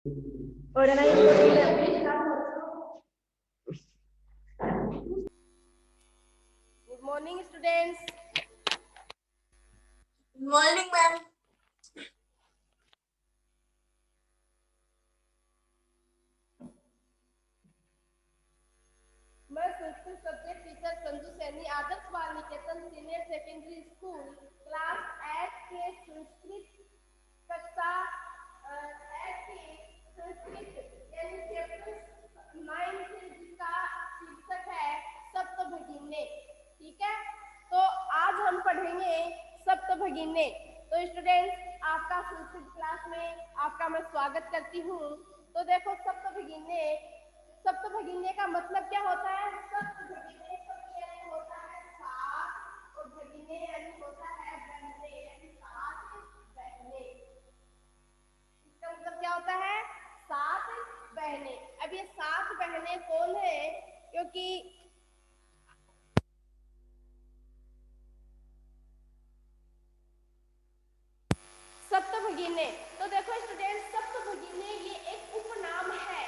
Good morning, students. Good morning, ma'am. मैं Sanskrit subject teacher Sanju Saini आदर्श बाल निकेतन senior secondary school class 8 के संस्कृत कक्षा 8 के संस्कृत यानी चैप्टर 9 से जिसका शीर्षक है सप्तभगिनी। ठीक है, तो आज हम पढ़ेंगे सप्तभगिनी। तो स्टूडेंट्स, आपका संस्कृत क्लास में आपका मैं स्वागत करती हूँ। तो देखो, सप्तभगिनी का मतलब क्या होता है? सप्तभगिनी यानी होता है सात, और भगिनी यानी होता है बहनें, यानी सात बहनें। इसका मतलब क्या होता है? सात बहनें। अब ये सात बहनें कौन है? क्योंकि सप्तभगिनी, तो देखो स्टूडेंट, सप्तभगिनी ये एक उपनाम है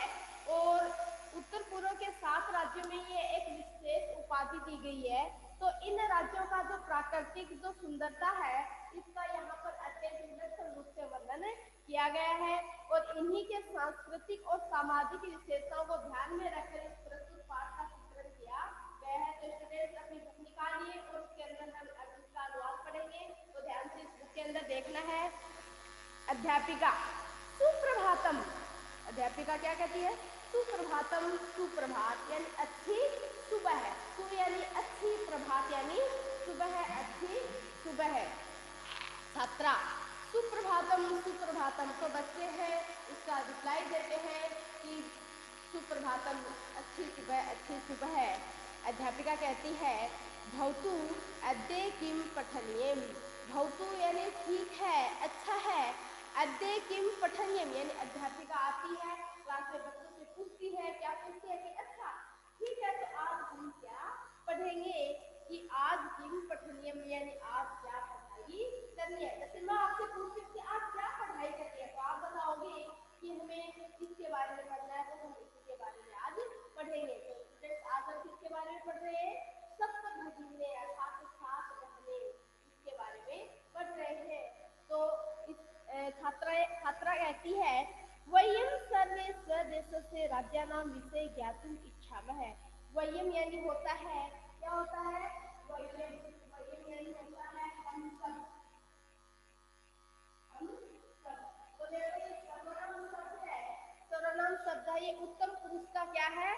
और उत्तर पूर्व के 7 राज्यों में ये एक विशेष उपाधि दी गई है। तो इन राज्यों का जो प्राकृतिक जो सुंदरता है, इसका यहाँ पर अत्यंत विलक्षण रूप से वर्णन किया गया है और इन्हीं के सांस्कृतिक और सामाजिक विशेषताओं को ध्यान में रखकर इस प्रस्तुत पाठ का चित्रण किया गया है। तो स्टूडेंट्स, अपनी बुक निकालिए और उसके अंदर हम इसका अनुवाद पढ़ेंगे। तो ध्यान से इस बुक के अंदर देखना है। अध्यापिका सुप्रभातम। अध्यापिका क्या कहती है? सुप्रभातम। सुप्रभात यानी अच्छी सुबह है। सु यानी अच्छी, प्रभात यानी सुबह है, अच्छी सुबह है। छात्रा सुप्रभातम। सुप्रभातम, तो बच्चे हैं इसका रिप्लाई देते हैं कि सुप्रभातम, अच्छी सुबह, अच्छी सुबह है। अध्यापिका कहती है भवतु अद्य किम पठनीयम। भवतु यानी ठीक है, अच्छा है। अद्य किम पठनीयम यानी अध्यापिका आती है, क्लास में बच्चों से पूछती है, क्या पूछती है कि अच्छा ठीक है, तो आज हम क्या पढ़ेंगे? कि आज किम पठनीयम यानी आज क्या पढ़ाई करनी है। जैसे मैं आपसे पूछती हूँ कि आज क्या पढ़ाई करनी है, तो आप बताओगे कि हमें इसके बारे में पढ़ना है, तो हम इसके बारे में आज पढ़ेंगे। तो स्टूडेंट्स, आज हम किसके बारे में पढ़ रहे हैं? सप्तभगिनी अर्थात सात बहनें, इसके बारे में पढ़ रहे हैं। तो छात्रा कहती है वयम सर्वे स्वदेशस्य राज्यानां विषय ज्ञातुम इच्छामः। वयम यानी होता है, क्या होता है? वयम यानी होता है हम सब। तो देखो, ये सर्वनाम शब्द है। सर्वनाम शब्द है, ये उत्तम पुरुष का क्या है?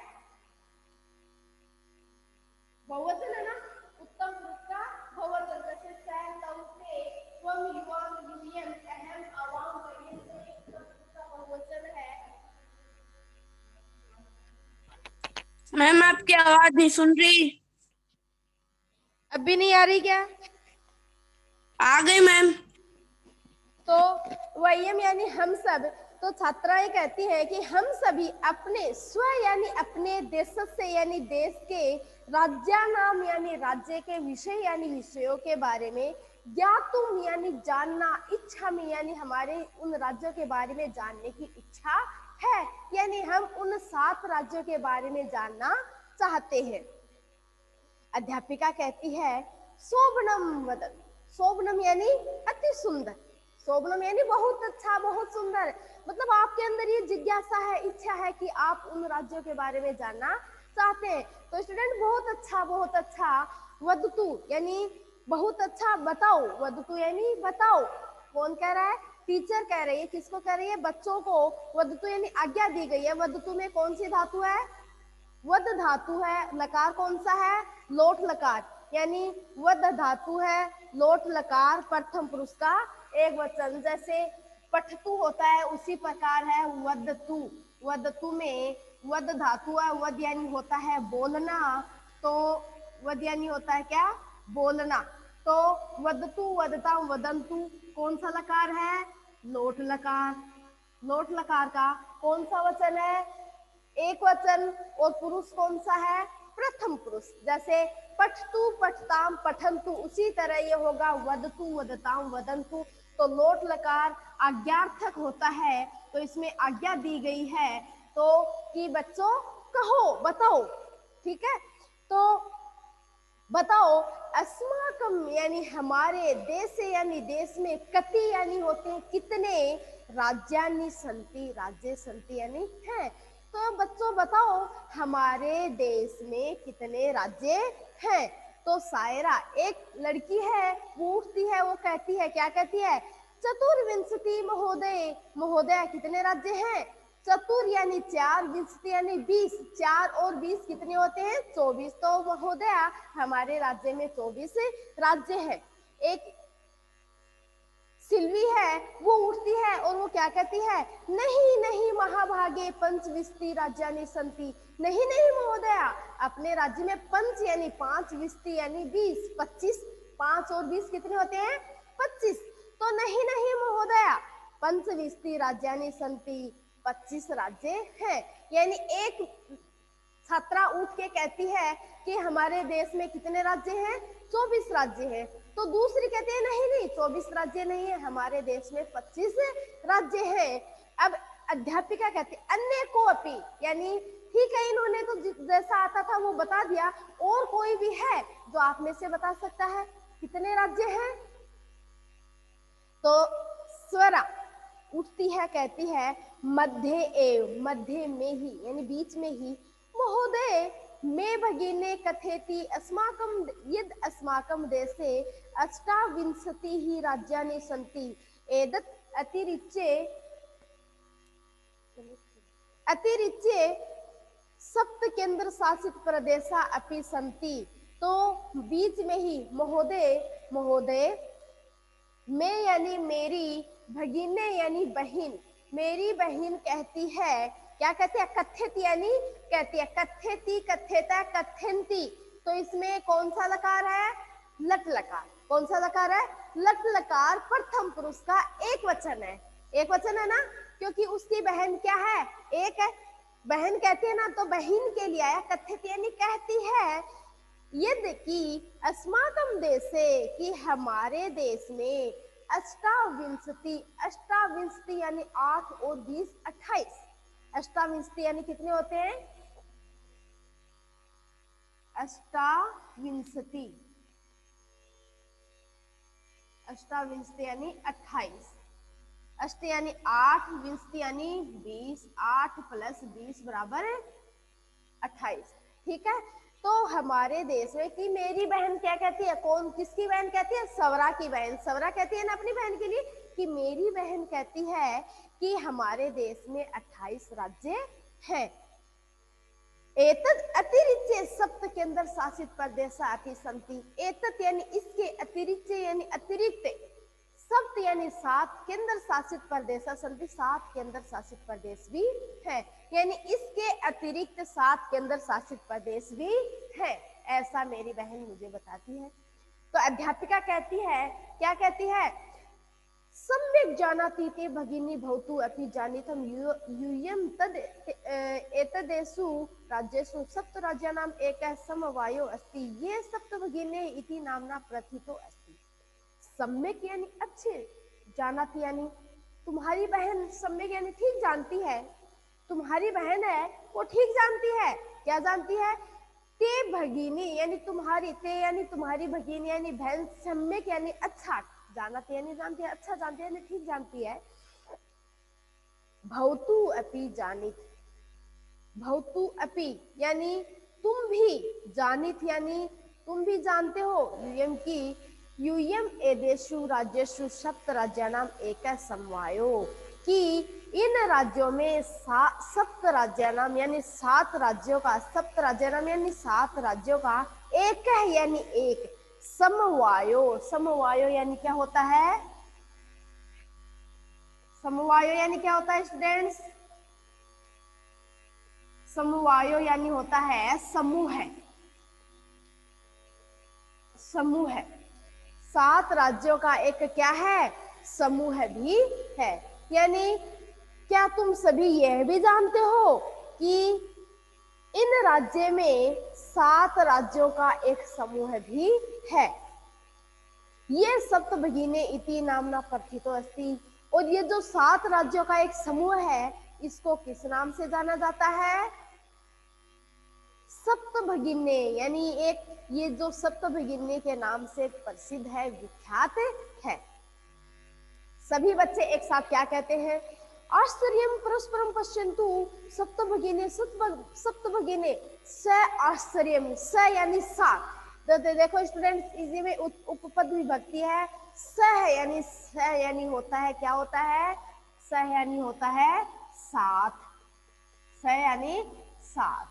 बहुवचन है ना? उत्तम पुरुष का बहुवचन। जैसे सह, तव, ते, त्वम, युवाम, यूयम, अहम, आवाम, वयम, तो ये उत्तम पुरुष का बहुवचन है। मैम, आपकी आवाज नहीं सुन रही। अभी नहीं आ रही क्या? आ गई मैम। तो वयम यानी हम सब। तो छात्राएं कहती हैं कि हम सभी अपने स्व यानी अपने देश से यानी देश के राज्यानाम यानी राज्य के विषय यानी विषयों के बारे में, ज्ञातुम यानी जानना, इच्छा में यानी हमारे उन राज्यों के बारे में जानने की इच्छा है, यानी हम उन 7 राज्यों के बारे में जानना चाहते हैं। अध्यापिका कहती है शोभनम वदन। शोभनम यानी अति सुंदर। शोभनम यानी बहुत अच्छा, बहुत सुंदर। मतलब आपके अंदर ये जिज्ञासा है, इच्छा है कि आप उन राज्यों के बारे में जानना चाहते हैं। तो स्टूडेंट, बहुत अच्छा, बहुत अच्छा। वदतु यानी बहुत अच्छा, बताओ। वदतु यानी बताओ। कौन कह रहा है? टीचर कह रही है। किसको कह रही है? बच्चों को। वदतु यानी आज्ञा दी गई है। वदतु में कौन सी धातु है? वद धातु है। लकार कौन सा है? लोट लकार, यानी वद धातु है, लोट लकार प्रथम पुरुष का एक वचन। जैसे पठतु होता है, उसी प्रकार है वदतु। वदतु में वद धातु है। वद यानी होता है बोलना, तो वद यानी होता है क्या? बोलना। तो वदतु, वदता, वदंतु, कौन सा लकार है? लोट लकार। लोट लकार का कौन सा वचन है? एक वचन। और पुरुष कौन सा है? प्रथम पुरुष। जैसे पठतु, पठताम, पठंतु, उसी तरह ये होगा वदतु, वदताम, वदंतु। तो लोट लकार आज्ञार्थक होता है, तो इसमें आज्ञा दी गई है तो कि बच्चों कहो, बताओ। ठीक है, तो बताओ अस्माकम यानी हमारे देश यानी देश में कति यानी होते हैं कितने, राज्यानि संति राज्य संति यानी हैं। तो बच्चों बताओ हमारे देश में कितने राज्य हैं। तो सायरा एक लड़की है, वो उठती है, वो कहती है, क्या कहती है, चतुर्विंशति महोदय। महोदय कितने राज्य हैं, चतुर यानी 4, विंशति यानी 20, 4 और 20 कितने होते हैं, 24। तो महोदया हमारे राज्य में 24 राज्य है। एक सिल्वी है, वो उठती है और वो क्या कहती है, नहीं नहीं महाभागे पंचविंशति राज्यानि संति। नहीं नहीं महोदया, अपने राज्य में पंच यानी 5, विंशति यानी 20, 25, 5 और 20 कितने होते हैं, 25। तो नहीं नहीं महोदया, पंचविंशति राज्यानि संति 25 राज्य हैं। यानी एक छात्रा उठ के कहती है कि हमारे देश में कितने राज्य हैं, 24 राज्य हैं। तो दूसरी कहती है नहीं नहीं 24 राज्य नहीं है, हमारे देश में 25 राज्य हैं। अब अध्यापिका कहती अन्य को अपी, यानी ठीक है इन्होंने तो जैसा आता था वो बता दिया, और कोई भी है जो आप में से बता सकता है कितने राज्य हैं। तो स्वरा उठती है, कहती है मध्य एव, मध्य में ही यानी बीच में ही, महोदय मे भगिने कथेति अस्माकं यद अस्माकं देशे अष्टाविंशति ही राज्यानि सन्ति एतत् अतिरिच्य सप्त केंद्र शासित प्रदेशा अपि सन्ति। तो बीच में ही महोदय, महोदय मैं यानी मेरी, भगिने यानी बहन, मेरी बहन कहती है, क्या कहती है, कथ्यति यानी कहती है, कथ्यति कथ्यता कथ्यंती। तो इसमें कौन सा लकार है, लट लकार। कौन सा लकार है, लट लकार प्रथम पुरुष का एक वचन है। एक वचन है ना, क्योंकि उसकी बहन क्या है, एक है। बहन कहती है ना, तो बहन के लिए आया। कथ्यति यानी कहती है, यदि कि अस्माकं देशे कि हमारे देश में अष्टाविंशति, अष्टाविंशति यानी 8 और 20 28। अष्टाविंशति यानी कितने होते हैं, अष्टाविंशति, अष्टाविंशति यानी 28। अष्ट यानी 8, विंशति यानी 20, 8 + 20 बराबर 28। ठीक है, तो हमारे देश में कि मेरी बहन क्या कहती है, कौन किसकी बहन कहती है, सवरा की बहन। सवरा कहती है ना अपनी बहन के लिए कि मेरी बहन कहती है कि हमारे देश में 28 राज्य हैं। एतद अतिरिच्य सप्त केंद्र शासित प्रदेशा अपि सन्ति। एतद यानी इसके, अतिरिक्त यानी अतिरिक्त, सप्त यानी 7 केंद्र शासित प्रदेश संति, 7 केंद्र शासित प्रदेश भी है। यानी इसके अतिरिक्त 7 केंद्र शासित प्रदेश भी है, ऐसा मेरी बहन मुझे बताती है। तो अध्यापिका कहती है, क्या कहती है, सम्यक जानाति ते भगिनी भवतु अपि जानितं यूयं तद एतदेषु राज्येषु सप्त राज्यानाम् एकः समवायो अस्ति, ये सप्त भगिनी इति नाम्ना प्रथितो अस्ति। सम्यक यानी अच्छे, जानाति यानी तुम्हारी बहन, सम्यक यानी ठीक जानती है, तुम्हारी बहन है वो ठीक जानती है। क्या जानती है, ते भगिनी यानी तुम्हारी, ते यानी तुम्हारी भगिनी यानी बहन, सम्यक यानी अच्छा, जानाति यानी जानती है, अच्छा जानती है, यानी ठीक जानती है। भवतु अपि जानित, भवतु अपि यानी तुम भी, जानित यानी तुम भी जानते हो, यूयम की, यूयम एदेशु राज्येषु सप्त राज्यानाम एकः समवायो, कि इन राज्यों में सप्त राज्यानाम यानी 7 राज्यों का, सप्त राज्यानाम यानी 7 राज्यों का, एक है यानी एक, समवायो, समवायो यानी क्या होता है, समवायो यानी क्या होता है स्टूडेंट्स, समवायो यानी होता है समूह है, समूह है। 7 राज्यों का एक क्या है, समूह भी है। यानी क्या तुम सभी यह भी जानते हो कि इन राज्य में 7 राज्यों का एक समूह भी है। ये सप्त भगिनी इति नामना प्रथितो अस्ति, और ये जो 7 राज्यों का एक समूह है, इसको किस नाम से जाना जाता है? सप्तभगिनी, यानी एक ये जो सप्तभगिनी के नाम से प्रसिद्ध है, विख्यात है। सभी बच्चे एक साथ क्या कहते हैं? आश्चर्यम परस्परम पश्यन्तु सप्तभगिनी सप्तभगिनी स आश्चर्यम, स यानी सात। तो देखो स्टूडेंट्स, इसी में उपपद विभक्ति है। स है यानी स यानी होता है, क्या होता है? स यानी होता है सात, स यानी सात।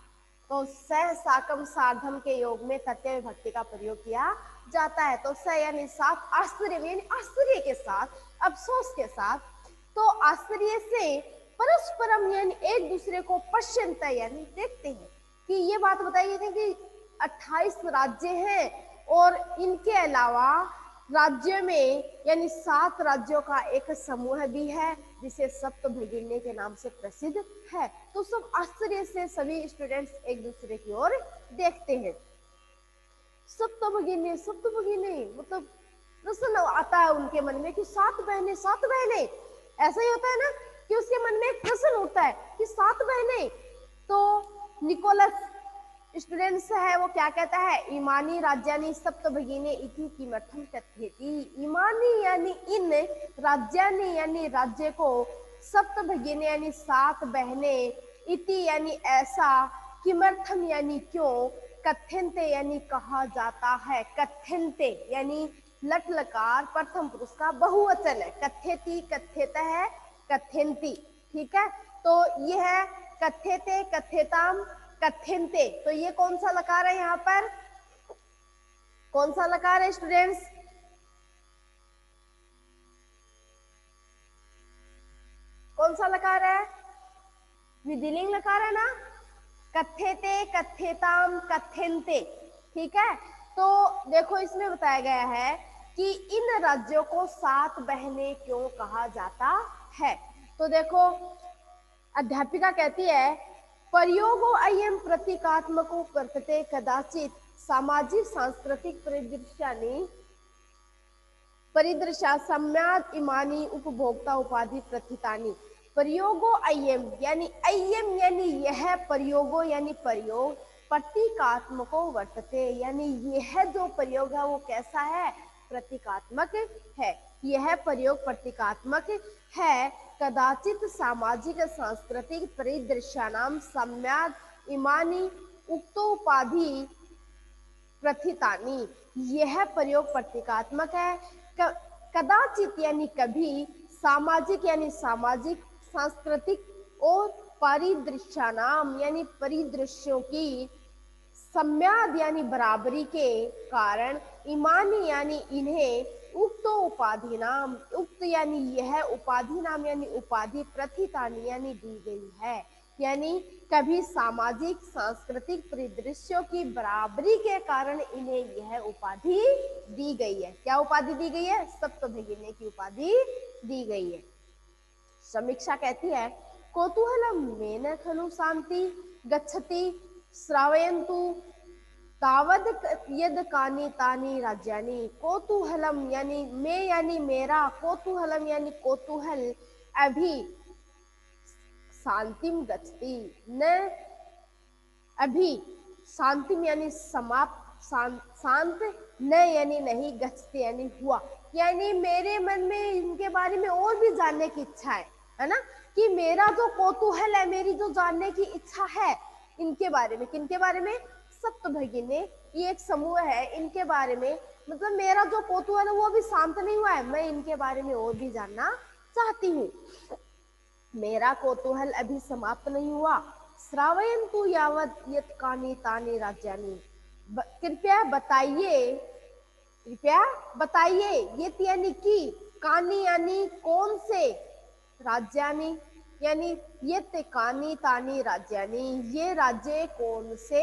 तो सह साकम सार्धम के योग में तृतीय विभक्ति का प्रयोग किया जाता है। तो स यानी सात, आश्चर्य यानी आश्चर्य के साथ, अफसोस के साथ। तो आश्चर्य से परस्परम यानी एक दूसरे को पश्यन्त यानी देखते हैं। कि ये बात बताइए थी कि 28 राज्य हैं और इनके अलावा राज्य में यानी 7 राज्यों का एक समूह भी है जिसे सप्तभगिनी के नाम से प्रसिद्ध है। तो सब आश्चर्य से सभी स्टूडेंट्स एक दूसरे की ओर देखते हैं। सप्तभगिनी मतलब प्रश्न आता है उनके मन में कि 7 बहनें, 7 बहनें, ऐसा ही होता है ना कि उसके मन में एक प्रश्न उठता है कि 7 बहनें। तो निकोलस स्टूडेंट्स है वो क्या कहता है? इमानी राज्यानि सप्तभगिनी इति किमर्थम कथयति। इमानी यानी इन, राज्यानि यानी राज्य को, सप्तभगिनी यानी 7 बहनें, इति यानी ऐसा, किमर्थम यानी क्यों, कथ्यन्ते यानी कहा जाता है। कथ्यन्ते यानी लट लकार प्रथम पुरुष का बहुवचन है। कथ्यति, कथ्यत है, कथ्यन्ति, ठीक है। तो ये है कथ्यते, कथ्यताम, कथ्यन्ते। तो ये कौन सा लकार है? यहाँ पर कौन सा लकार है स्टूडेंट्स? कौन सा लकार है? विधिलिंग लकार है ना। कथ्यते, कथ्यताम, कथ्यन्ते, ठीक है। तो देखो इसमें बताया गया है कि इन राज्यों को 7 बहनें क्यों कहा जाता है। तो देखो अध्यापिका कहती है, प्रयोगो अयम प्रतीकात्मको वर्तते कदाचित सामाजिक सांस्कृतिक परिदृश्या सम्याद इमानी उपभोक्ता उपाधि प्रथितानि। प्रयोगो अयम यानी यह, प्रयोगो यानी प्रयोग, प्रतीकात्मको वर्तते यानी यह जो प्रयोग है वो कैसा है? प्रतीकात्मक है। यह प्रयोग प्रतीकात्मक है। कदाचित सामाजिक सांस्कृतिक परिदृश्यानाम सम्याद इमानी उक्तोपाधि प्रथितानि। यह प्रयोग प्रतीकात्मक है। कदाचित यानी कभी, सामाजिक यानी सामाजिक, सांस्कृतिक और परिदृश्यानाम यानी परिदृश्यों की, सम्याद यानी बराबरी के कारण, इमानी यानी इन्हें, उक्त उपाधि नाम, उक्त यानी यह, उपाधि नाम यानी उपाधि, प्रथितानि यानी दी गई है। यानी कभी सामाजिक सांस्कृतिक परिदृश्यों की बराबरी के कारण इन्हें यह उपाधि दी गई है। क्या उपाधि दी गई है? सप्तभगिनी की उपाधि दी गई है। समीक्षा कहती है, कौतूहलम मेन खलु शांति गच्छति श्रावयन्तु तावद यद कानि तानि राज्यानि। कौतूहलम यानी मैं यानी मेरा, कौतूहलम यानी कौतूहल, अभी शांतिम गच्छति, न अभी, शांतिम यानी समाप्त, शांत, न यानी नहीं, गच्छति यानी हुआ। यानी मेरे मन में इनके बारे में और भी जानने की इच्छा है ना, कि मेरा जो कौतूहल है, मेरी जो जानने की इच्छा है इनके बारे में। किनके बारे में? सप्तभगिनी, ये एक समूह है, इनके बारे में। मतलब मेरा जो कौतूहल है वो भी शांत नहीं हुआ है, मैं इनके बारे में और भी जानना चाहती हूँ। मेरा कौतूहल अभी समाप्त नहीं हुआ। श्रावयन्तु यावत् यत् कानि तानि राज्यानि। कृपया बताइए, कृपया बताइए, ये यानी कि, कानी यानी कौन से, राज्यानि यानी ये कानी तानी राज्यानि, ये राज्य कौन से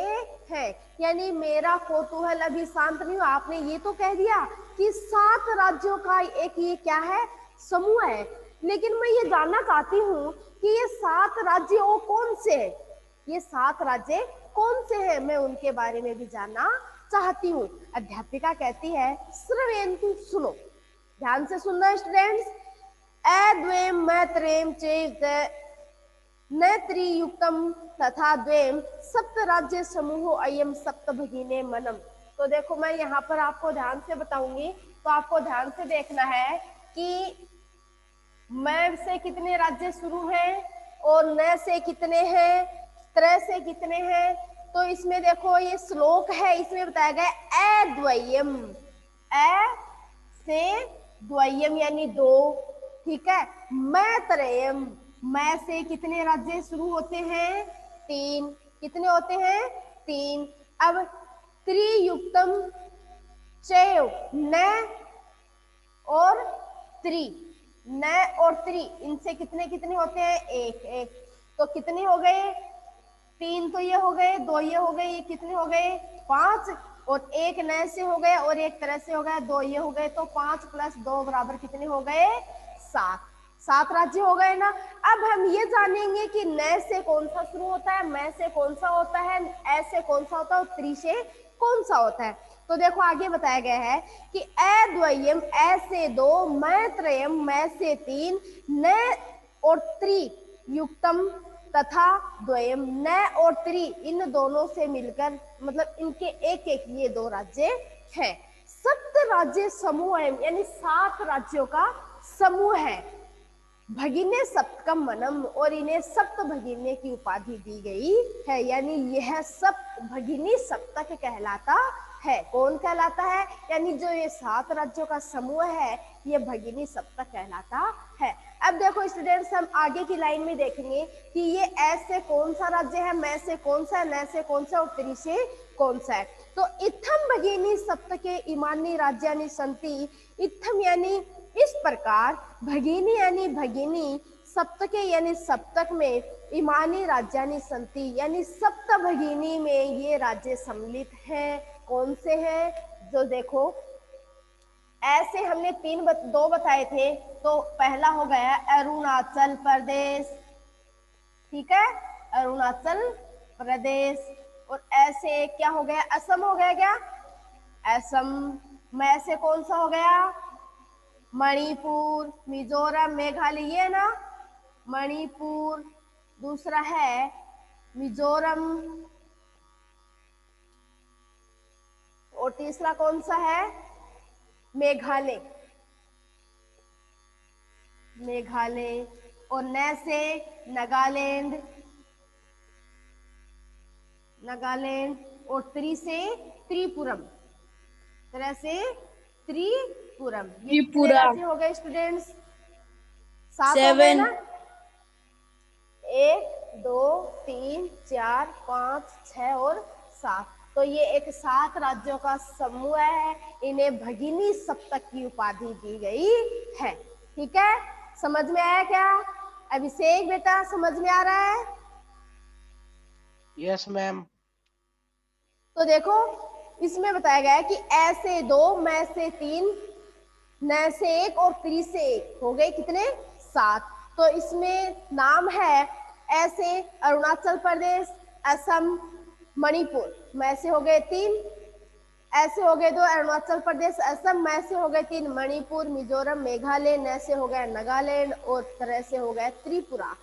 हैं। यानी मेरा कौतूहल अभी शांत नहीं हुआ। आपने ये तो कह दिया कि 7 राज्यों का एक ये क्या है? समूह है। लेकिन मैं ये जानना चाहती हूँ कि ये 7 राज्य और कौन से हैं? ये 7 राज्य कौन से हैं? मैं उनके बारे में भी जानना चाहती हूँ। अध्यापिका कहती है, श्रवयन्तु, सुनो, ध्यान से सुनना स्टूडेंट्स। द्वयं म त्रयं चेत् न त्रियुक्तम तथा द्वयं सप्त राज्य समूहो अयम सप्त भगिने मनम। तो देखो मैं यहाँ पर आपको ध्यान से बताऊंगी, तो आपको ध्यान से देखना है कि मैं से कितने राज्य शुरू हैं और न से कितने हैं, त्र से कितने हैं। तो इसमें देखो ये श्लोक है, इसमें बताया गया अद्वयम, अ से द्वयम यानी दो, ठीक है। मैत्रेयम, मैं से कितने राज्य शुरू होते हैं, तीन, कितने होते हैं, तीन। अब त्रियुक्तम चैव, न और त्रि, न और त्रि, इनसे कितने कितने होते हैं, एक एक। तो कितने हो गए, तीन तो ये हो गए, दो ये हो गए, ये कितने हो गए, पांच, और एक नए से हो गए और एक तरह से हो गया, दो ये हो गए। तो 5 + 2 बराबर कितने हो गए, 7, 7 राज्य हो गए ना। अब हम ये जानेंगे कि न से कौन सा शुरू होता है, मैं से कौन सा होता है, ऐसे कौन सा होता है और त्रि से कौन सा होता है। तो देखो आगे बताया गया है कि अद्वयम ऐसे दो, मैत्रयम मैं से तीन, न और त्रि युक्तम तथा द्वयम, न और त्रि इन दोनों से मिलकर मतलब इनके एक एक ये दो राज्य हैं। सप्त राज्य समूह है, यानी 7 राज्यों का समूह है। भगिने सप्तकम मनम, और इन्हें सप्त भगिने की उपाधि दी गई है, यानी यह सप्त भगिनी सप्तक कहलाता है। कौन कहलाता है, यानी जो ये 7 राज्यों का समूह है ये भगिनी सप्तक कहलाता है। अब देखो स्टूडेंट्स, हम आगे की लाइन में देखेंगे कि ये ऐसे कौन सा राज्य है, मैं से कौन सा है, न से कौन सा और त्रि से कौन सा है। तो इत्थम भगिनी सप्तके इमानी राज्यानि संति, इत्थम यानी इस प्रकार, भगिनी यानी भगिनी, सप्तके यानी सप्तक में, इमानी राज्यानि संति यानी सप्त भगिनी में ये राज्य सम्मिलित हैं। कौन से हैं, जो देखो ऐसे हमने दो बताए थे। तो पहला हो गया अरुणाचल प्रदेश, ठीक है, अरुणाचल प्रदेश। और ऐसे क्या हो गया, असम हो गया, क्या असम। में से कौन सा हो गया, मणिपुर, मिजोरम, मेघालय, ये ना मणिपुर। दूसरा है मिजोरम, और तीसरा कौन सा है, मेघालय, मेघालय। और न से नागालैंड, नागालैंड। और त्रि से त्रिपुरम, तरह से त्रिपुरम। ये कितने त्रिपुरा। राज्य हो गए स्टूडेंट्स, 7 हो गए 7। ना। 1 2 3 4 5 6 और 7। तो ये एक 7 राज्यों का समूह है, इन्हें भगिनी सप्तक की उपाधि दी गई है। ठीक है, समझ में आया क्या, अभिषेक बेटा समझ में आ रहा है। Yes ma'am. तो देखो इसमें बताया गया है कि ऐसे दो, मैं से तीन, न से एक और त्रि से एक, हो गए कितने, 7। तो इसमें नाम है ऐसे अरुणाचल प्रदेश, असम, मणिपुर, मैं से हो गए 3, ऐसे हो गए 2 अरुणाचल प्रदेश, असम, मैं से हो गए 3 मणिपुर, मिजोरम, मेघालय, न से हो गया नागालैंड और तरह से हो गया त्रिपुरा।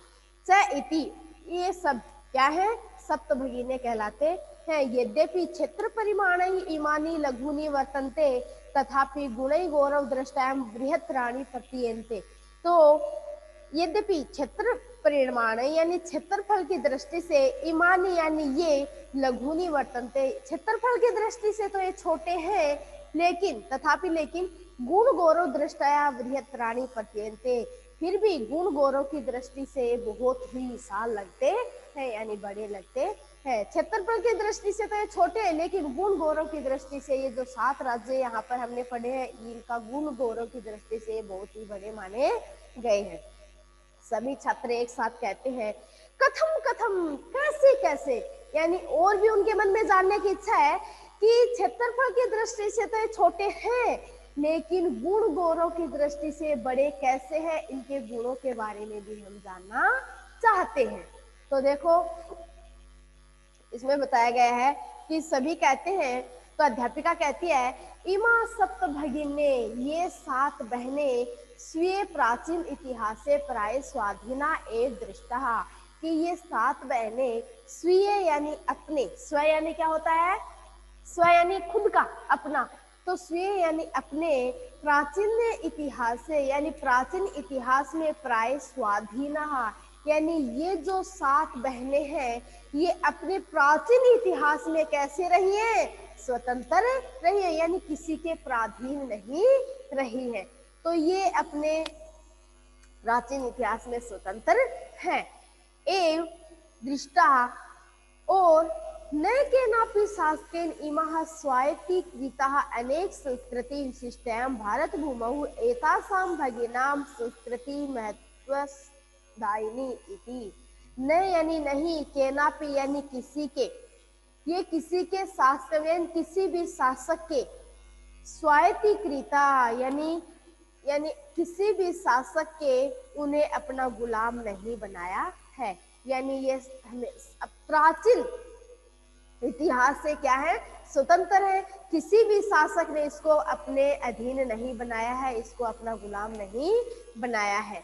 च इति, ये सब क्या है, सप्त भगिने कहलाते हैं। यद्यपि क्षेत्र परिमाण इमानी लघुनी वर्तन्ते तथापि गुणै गौरव दृष्टायां बृहत्तराणि प्रतीयन्ते। तो यद्यपि क्षेत्र परिमाण यानी क्षेत्रफल की दृष्टि से, इमानी यानी ये, लघुनी वर्तन्ते क्षेत्रफल की दृष्टि से तो ये छोटे हैं, लेकिन तथापि लेकिन गुण गौरव दृष्टया बृहत्तराणि प्रतीयन्ते, फिर भी गुण गौरव की दृष्टि से बहुत ही विशाल लगते हैं, यानी बड़े लगते हैं। क्षेत्रफल की दृष्टि से तो ये छोटे हैं, लेकिन गुण गौरव की दृष्टि से ये जो 7 राज्य यहाँ पर हमने पढ़े हैं, इनका गुण गौरव की दृष्टि से बहुत ही बड़े माने गए हैं। सभी छात्र एक साथ कहते हैं कथम कथम, कैसे कैसे, यानी और भी उनके मन में जानने की इच्छा है कि क्षेत्रफल की दृष्टि से तो ये छोटे हैं, लेकिन गुण गौरव की दृष्टि से बड़े कैसे हैं, इनके गुणों के बारे में भी हम जानना चाहते हैं। तो देखो इसमें बताया गया है कि सभी कहते हैं तो अध्यापिका कहती है इमा सप्त भगिने, ये 7 बहनें स्वीय प्राचीन इतिहास से प्राय स्वाधीना एव दृष्टा, कि ये 7 बहनें स्वीय यानी अपने, स्व यानी क्या होता है, स्व यानी खुद का, अपना, तो स्वीय यानी अपने प्राचीन इतिहास से यानी प्राचीन इतिहास में प्राय स्वाधीना, यानी ये जो 7 बहनें हैं ये अपने प्राचीन इतिहास में कैसे रही है, स्वतंत्र रही है, यानी किसी के प्राधीन नहीं रही है। तो ये अपने प्राचीन इतिहास में स्वतंत्र है। एव दृष्टा, और न केनापि शास्त्रेण इमाः स्वायत्तीकृताः अनेक संस्कृति विशिष्टायां भारत भूमौ एतासां भगिनां संस्कृति महत्वदायिनी इति। न यानी नहीं, केनापि यानी किसी के, ये किसी के शास्त्र यानी किसी भी शासक के, स्वायत्तीकृता यानी किसी भी शासक के उन्हें अपना गुलाम नहीं बनाया है, यानी ये हमें प्राचीन इतिहास से क्या है, स्वतंत्र है, किसी भी शासक ने इसको अपने अधीन नहीं बनाया है, इसको अपना गुलाम नहीं बनाया है।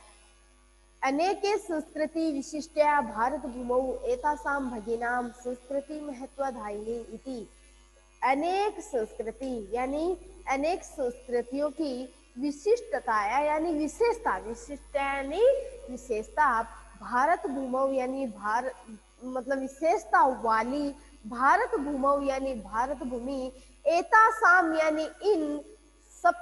अनेके संस्कृति विशिष्टया भारत भूमौ एतासां भगिनां संस्कृति महत्वदायिनी इति। अनेक संस्कृति यानी अनेक संस्कृतियों की विशिष्टता यानी विशेषता, विशिष्ट यानी विशेषता, भारत भूमौ यानी मतलब विशेषता वाली, भारत भूमौ यानी भारत भूमि, एतासाम यानी इन सब,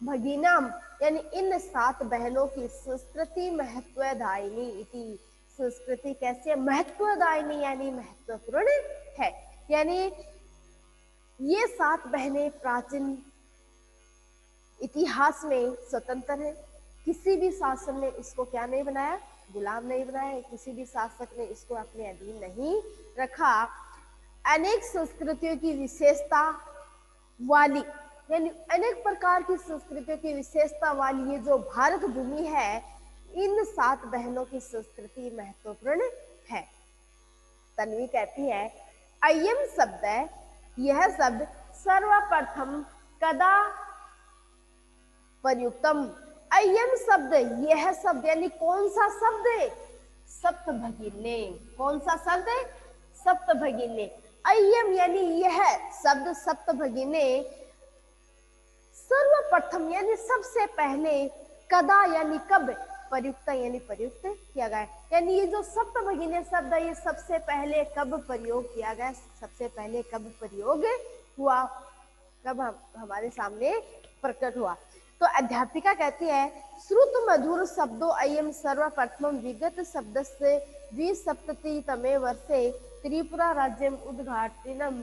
भगिनाम यानी इन 7 बहनों की संस्कृति महत्वदायिनी इति। संस्कृति कैसे महत्वदायिनी यानी महत्वपूर्ण है, यानी ये 7 बहनें प्राचीन इतिहास में स्वतंत्र है, किसी भी शासन ने इसको क्या नहीं बनाया, गुलाम नहीं बनाया, किसी भी शासक ने इसको अपने अधीन नहीं रखा। अनेक संस्कृतियों की विशेषता वाली यानी अनेक प्रकार की संस्कृतियों की विशेषता वाली ये जो भारत भूमि है, इन 7 बहनों की संस्कृति महत्वपूर्ण है। तन्वी कहती है अयम शब्द, यह शब्द सर्वप्रथम कदा प्रयुक्तम, अयम शब्द, यह शब्द यानी कौन सा शब्द है, सप्तभगिने, कौन सा शब्द है, सप्तभगिने। अयम यानी यह शब्द सप्तभगिने, सर्वप्रथम यानी सबसे पहले, कदा यानी कब, प्रयुक्त यानी प्रयुक्त किया गया, यानी ये जो सप्तभगिने शब्द है ये सबसे पहले कब प्रयोग किया गया, सबसे पहले कब प्रयोग हुआ, कब हमारे सामने प्रकट हुआ। तो अध्यापिका कहती है श्रुत मधुर शब्दों अयम सर्वप्रथम विगत शब्द से 2070 वर्षे त्रिपुरा राज्यम उद्घाटनम।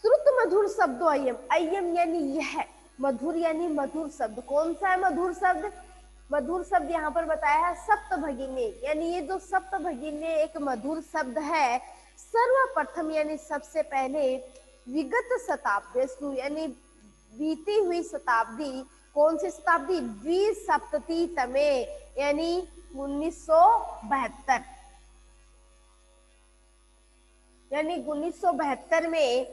श्रुत मधुर शब्दों अयम, अयम यानी यह, मधुर यानी मधुर शब्द, कौन सा है मधुर शब्द, मधुर शब्द यहाँ पर बताया है सप्तभगिने, यानी ये जो सप्तभगिने एक मधुर शब्द है, सर्वप्रथम यानी सबसे पहले, विगत शताब्दी यानी बीती हुई शताब्दी, कौन सी शताब्दी, 2070 यानी 1972, यानी 1972 में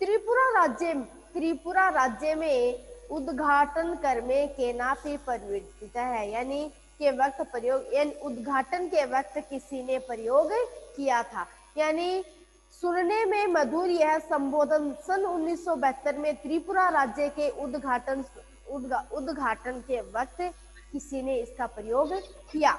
त्रिपुरा राज्य में उद्घाटन करने के नाते परिवर्तित है, यानी के वक्त प्रयोग, यानी उद्घाटन के वक्त किसी ने प्रयोग किया था, यानी सुनने में मधुर यह संबोधन सन 1972 में त्रिपुरा राज्य के उद्घाटन के वक्त किसी ने इसका प्रयोग किया।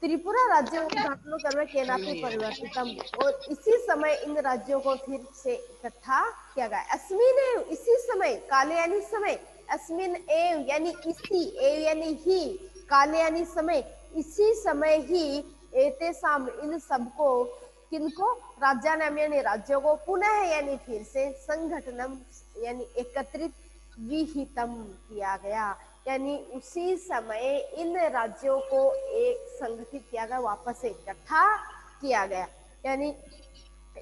त्रिपुरा राज्य उद्घाटन करने के नाते परिवर्तितम, और इसी समय इन राज्यों को फिर से इकट्ठा किया गया। अस्मिन एव, इसी समय, काले यानी समय, अस्मिन एव यानी इसी, एव यानी ही, काले यानी समय, इसी समय ही, एतेसाम इन सबको, किनको, राज्यानाम यानी राज्यों को, पुनः यानी फिर से, संगठनम यानी एकत्रित, विहितम किया गया, यानी उसी समय इन राज्यों को एक संगठित किया गया, वापस से इकट्ठा किया गया, यानी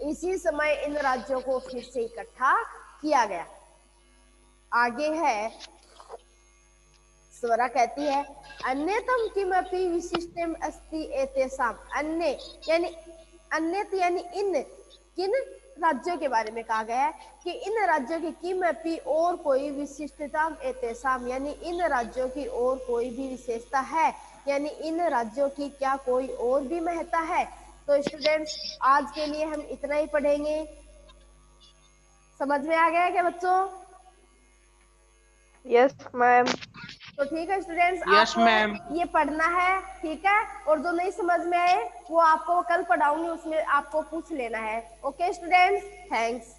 इसी समय इन राज्यों को फिर से इकट्ठा किया गया। आगे है स्वरा कहती है अन्यतम किमपि विशिष्टम अस्ति एतेषाम। अन्य यानी इन किन राज्यों के बारे में कहा गया है कि इन राज्यों की किमपि और कोई विशिष्टता एतेषाम, यानी इन राज्यों की और कोई भी विशेषता है, यानी इन राज्यों की क्या कोई और भी महत्ता है। तो स्टूडेंट्स आज के लिए हम इतना ही पढ़ेंगे। समझ में आ गया क्या बच्चों? Yes ma'am. तो ठीक है स्टूडेंट्स, यस आपको मैम। ये पढ़ना है, ठीक है। और जो नहीं समझ में आए वो आपको कल पढ़ाऊंगी, उसमें आपको पूछ लेना है। Okay students, thanks.